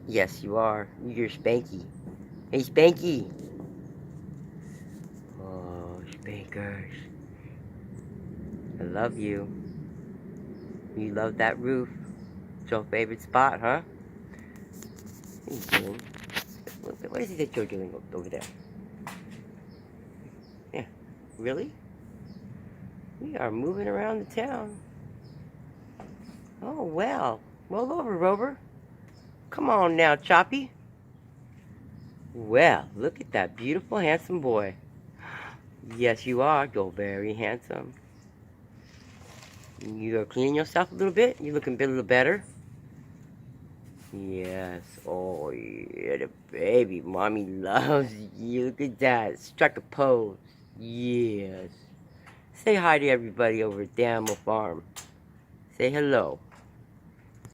Yes, you are. You're Spanky. Hey, Spanky. Oh, Spankers. I love you. You love that roof. It's your favorite spot, huh? What are you doing? What is it that you're doing over there? Yeah. Really? We are moving around the town. Oh, well. Roll over, Rover. Come on now, Choppy. Well, look at that beautiful, handsome boy. Yes, you are. You're very handsome. You're cleaning yourself a little bit? You're looking a little better? Yes. Oh, yeah, the baby. Mommy loves you. Look at that. Strike a pose. Yes. Say hi to everybody over at the Animal Farm. Say hello.